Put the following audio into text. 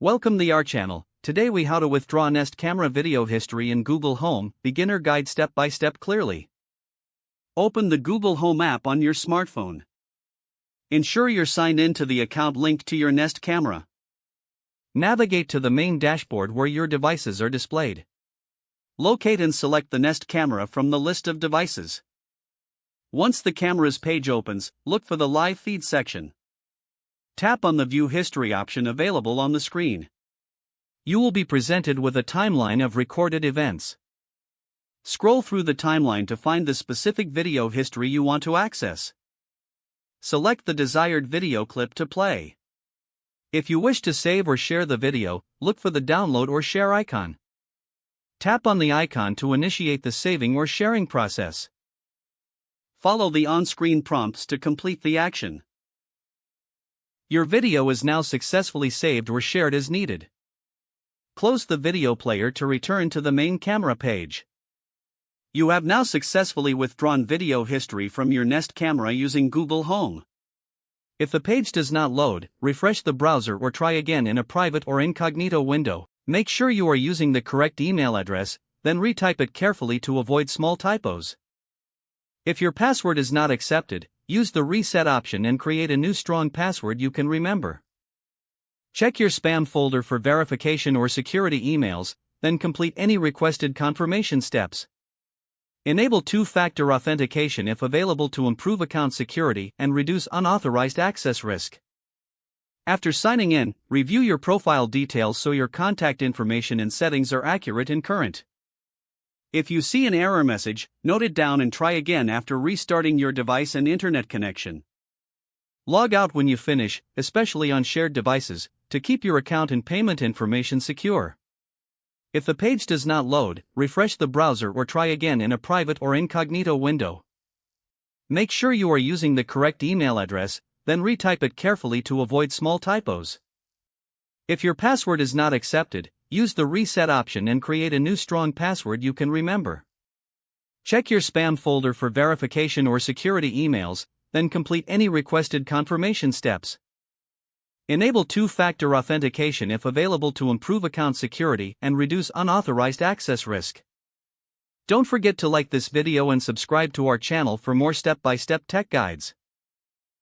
Welcome to our channel. Today we how to withdraw Nest camera video history in Google Home, beginner guide step by step clearly. Open the Google Home app on your smartphone. Ensure you're signed in to the account linked to your Nest camera. Navigate to the main dashboard where your devices are displayed. Locate and select the Nest camera from the list of devices. Once the camera's page opens, look for the live feed section. Tap on the View History option available on the screen. You will be presented with a timeline of recorded events. Scroll through the timeline to find the specific video history you want to access. Select the desired video clip to play. If you wish to save or share the video, look for the download or share icon. Tap on the icon to initiate the saving or sharing process. Follow the on-screen prompts to complete the action. Your video is now successfully saved or shared as needed. Close the video player to return to the main camera page. You have now successfully withdrawn video history from your Nest camera using Google Home. If the page does not load, refresh the browser or try again in a private or incognito window. Make sure you are using the correct email address, then retype it carefully to avoid small typos. If your password is not accepted, use the reset option and create a new strong password you can remember. Check your spam folder for verification or security emails, then complete any requested confirmation steps. Enable two-factor authentication if available to improve account security and reduce unauthorized access risk. After signing in, review your profile details so your contact information and settings are accurate and current. If you see an error message, note it down and try again after restarting your device and internet connection. Log out when you finish, especially on shared devices, to keep your account and payment information secure. If the page does not load, refresh the browser or try again in a private or incognito window. Make sure you are using the correct email address, then retype it carefully to avoid small typos. If your password is not accepted, use the reset option and create a new strong password you can remember. Check your spam folder for verification or security emails, then complete any requested confirmation steps. Enable two-factor authentication if available to improve account security and reduce unauthorized access risk. Don't forget to like this video and subscribe to our channel for more step-by-step tech guides.